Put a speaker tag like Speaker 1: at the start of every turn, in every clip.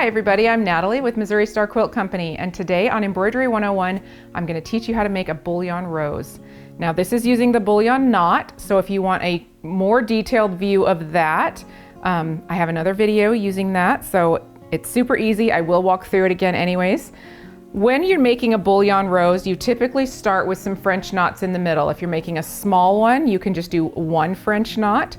Speaker 1: Hi everybody, I'm Natalie with Missouri Star Quilt Company, and today on Embroidery 101 I'm going to teach you how to make a bullion rose. Now this is using the bullion knot, so if you want a more detailed view of that, I have another video using that, so it's super easy. I will walk through it again anyways. When you're making a bullion rose, you typically start with some French knots in the middle. If you're making a small one, you can just do one French knot.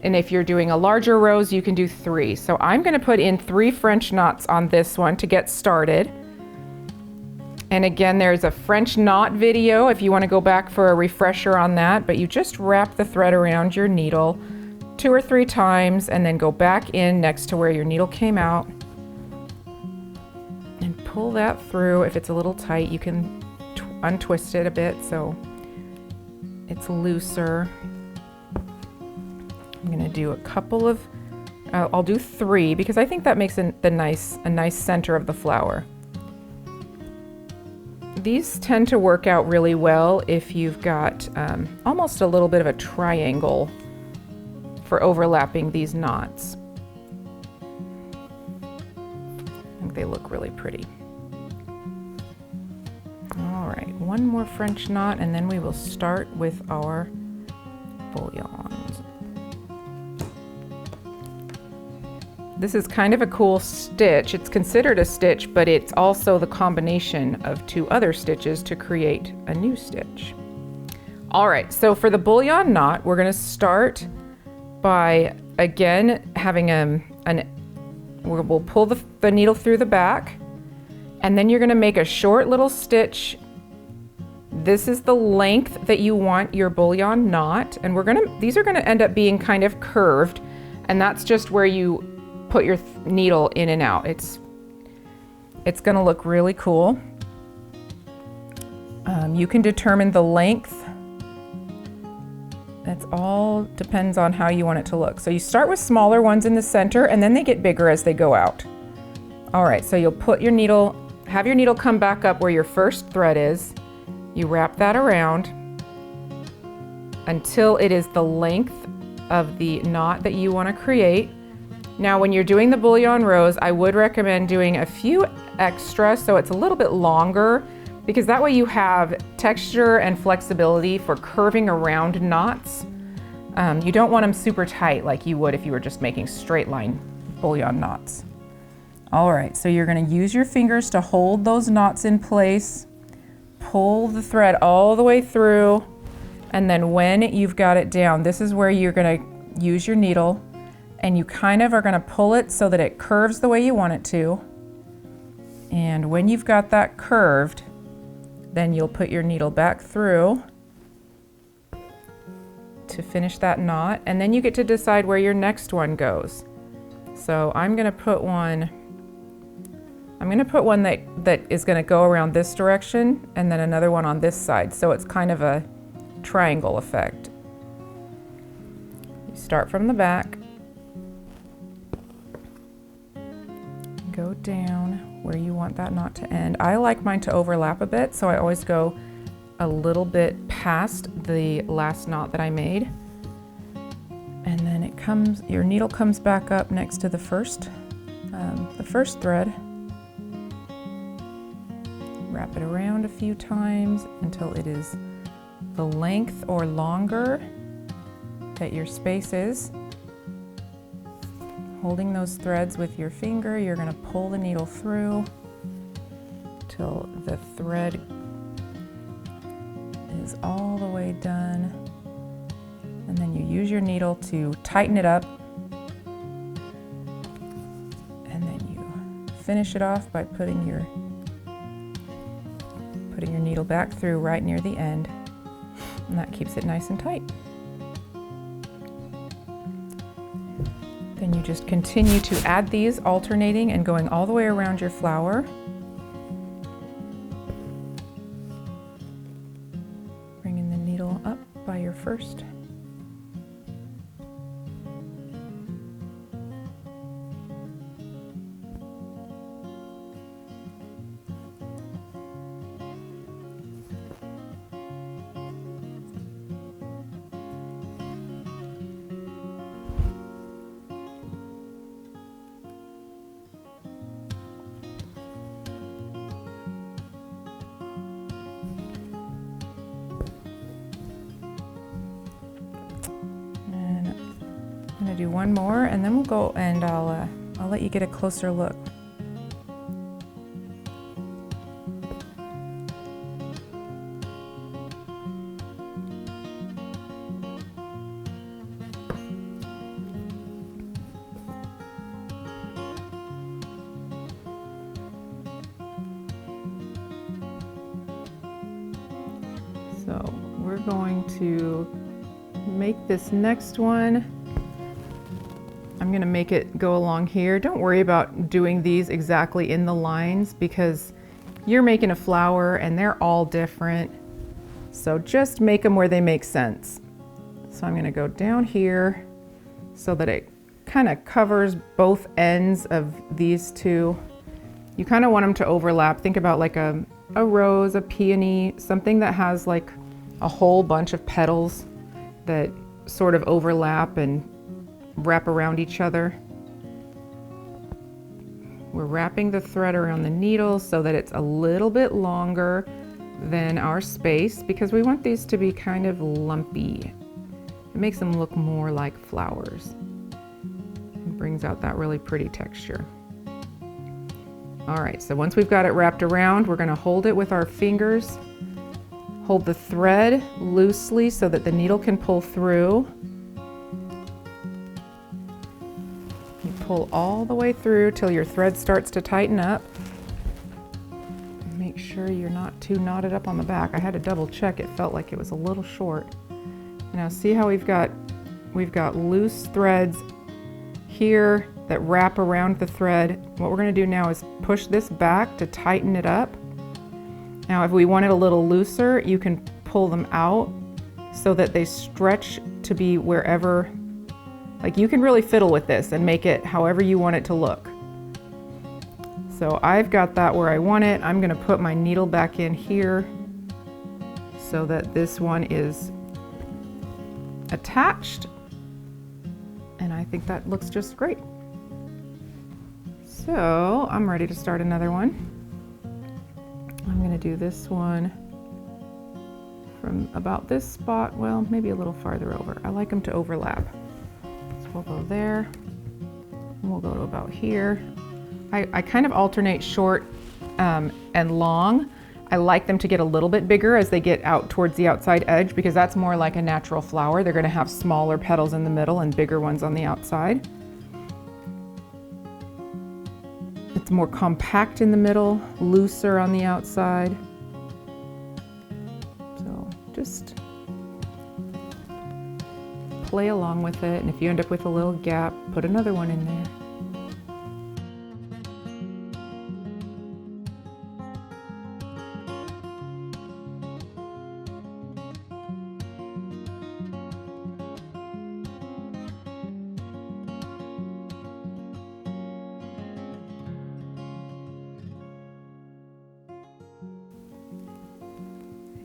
Speaker 1: And if you're doing a larger rose, you can do 3. So I'm going to put in 3 French knots on this one to get started. And again, there's a French knot video if you want to go back for a refresher on that, but you just wrap the thread around your needle 2 or 3 times and then go back in next to where your needle came out and pull that through. If it's a little tight, you can untwist it a bit so it's looser. I'm going to do a couple of, I'll do 3 because I think that makes a nice center of the flower. These tend to work out really well if you've got almost a little bit of a triangle for overlapping these knots. I think they look really pretty. All right, one more French knot and then we will start with our bullions. This is kind of a cool stitch. It's considered a stitch, but it's also the combination of 2 other stitches to create a new stitch. All right, so for the bullion knot, we're gonna start by, again, having we'll pull the needle through the back, and then you're gonna make a short little stitch. This is the length that you want your bullion knot, and these are gonna end up being kind of curved, and that's just where you put your needle in and out. It's going to look really cool. You can determine the length. That's all depends on how you want it to look. So you start with smaller ones in the center and then they get bigger as they go out. All right, so you'll put your needle, have your needle come back up where your first thread is. You wrap that around until it is the length of the knot that you want to create. Now when you're doing the bullion rose, I would recommend doing a few extra so it's a little bit longer, because that way you have texture and flexibility for curving around knots. You don't want them super tight like you would if you were just making straight line bullion knots. All right, so you're going to use your fingers to hold those knots in place, pull the thread all the way through, and then when you've got it down, this is where you're going to use your needle and you kind of are going to pull it so that it curves the way you want it to. And when you've got that curved, then you'll put your needle back through to finish that knot, and then you get to decide where your next one goes. So I'm going to put one that is going to go around this direction and then another one on this side, so it's kind of a triangle effect. You start from the back, go down where you want that knot to end. I like mine to overlap a bit, so I always go a little bit past the last knot that I made. And then your needle comes back up next to the first thread. Wrap it around a few times until it is the length or longer that your space is. Holding those threads with your finger, you're going to pull the needle through till the thread is all the way done. And then you use your needle to tighten it up. And then you finish it off by putting your needle back through right near the end. And that keeps it nice and tight. Then you just continue to add these, alternating and going all the way around your flower. Bringing the needle up by your first. I'm gonna do one more and then we'll go and I'll let you get a closer look. So we're going to make this next one. I'm going to make it go along here. Don't worry about doing these exactly in the lines because you're making a flower and they're all different. So just make them where they make sense. So I'm going to go down here so that it kind of covers both ends of these two. You kind of want them to overlap. Think about like a rose, a peony, something that has like a whole bunch of petals that sort of overlap and wrap around each other. We're wrapping the thread around the needle so that it's a little bit longer than our space because we want these to be kind of lumpy. It makes them look more like flowers. It brings out that really pretty texture. All right, so once we've got it wrapped around, we're going to hold it with our fingers. Hold the thread loosely so that the needle can pull through. You pull all the way through till your thread starts to tighten up. Make sure you're not too knotted up on the back. I had to double check. It felt like it was a little short. Now see how we've got loose threads here that wrap around the thread. What we're going to do now is push this back to tighten it up. Now if we want it a little looser, you can pull them out so that they stretch to be wherever, like you can really fiddle with this and make it however you want it to look. So I've got that where I want it. I'm going to put my needle back in here so that this one is attached, and I think that looks just great. So I'm ready to start another one. I'm going to do this one from about this spot, well, maybe a little farther over. I like them to overlap. So we'll go there, and we'll go to about here. I kind of alternate short and long. I like them to get a little bit bigger as they get out towards the outside edge because that's more like a natural flower. They're going to have smaller petals in the middle and bigger ones on the outside. It's more compact in the middle, looser on the outside. So just play along with it, and if you end up with a little gap, put another one in there.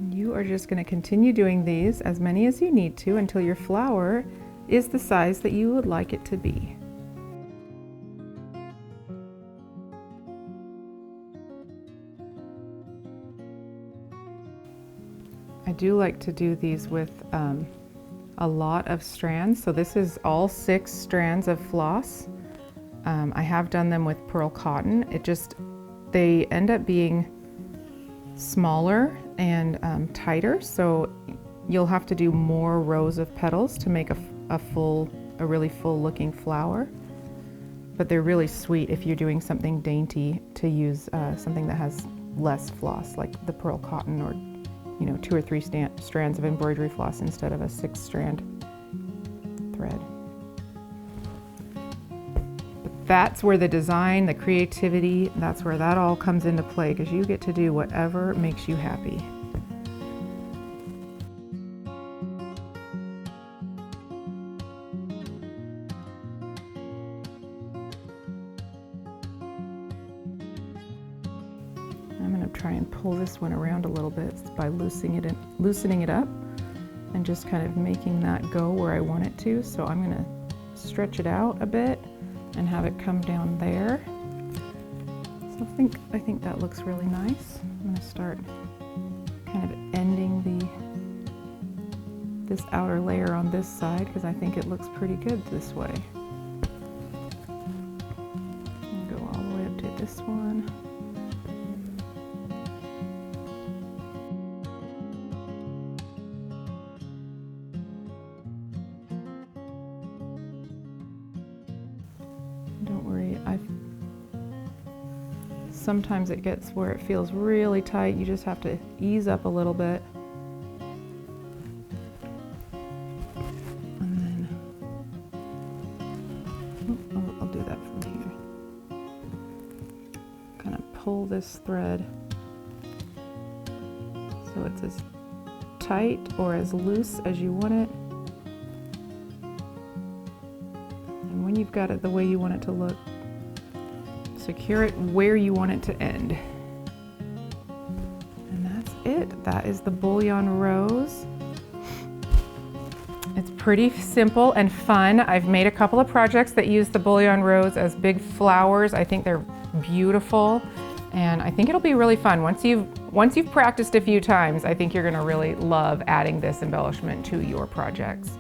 Speaker 1: You are just going to continue doing these, as many as you need to, until your flower is the size that you would like it to be. I do like to do these with a lot of strands. So this is all 6 strands of floss. I have done them with pearl cotton. They end up being smaller and tighter, so you'll have to do more rows of petals to make a really full looking flower. But they're really sweet if you're doing something dainty to use something that has less floss, like the pearl cotton, or 2 or 3 strands of embroidery floss instead of a 6-strand thread. That's where the design, the creativity, that's where that all comes into play, because you get to do whatever makes you happy. I'm going to try and pull this one around a little bit by loosening it up and just kind of making that go where I want it to. So I'm going to stretch it out a bit and have it come down there. So I think that looks really nice. I'm going to start kind of ending this outer layer on this side because I think it looks pretty good this way. And go all the way up to this one. Don't worry, sometimes it gets where it feels really tight. You just have to ease up a little bit. And then, I'll do that from here. Kind of pull this thread so it's as tight or as loose as you want it. And when you've got it the way you want it to look, secure it where you want it to end. And that's it. That is the Bullion rose. It's pretty simple and fun. I've made a couple of projects that use the Bullion rose as big flowers. I think they're beautiful, and I think it'll be really fun. Once you've practiced a few times, I think you're gonna really love adding this embellishment to your projects.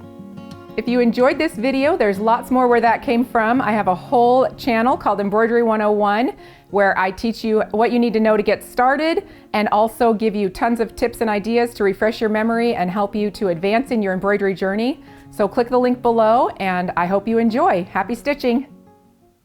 Speaker 1: If you enjoyed this video, there's lots more where that came from. I have a whole channel called Embroidery 101 where I teach you what you need to know to get started and also give you tons of tips and ideas to refresh your memory and help you to advance in your embroidery journey. So click the link below and I hope you enjoy. Happy stitching!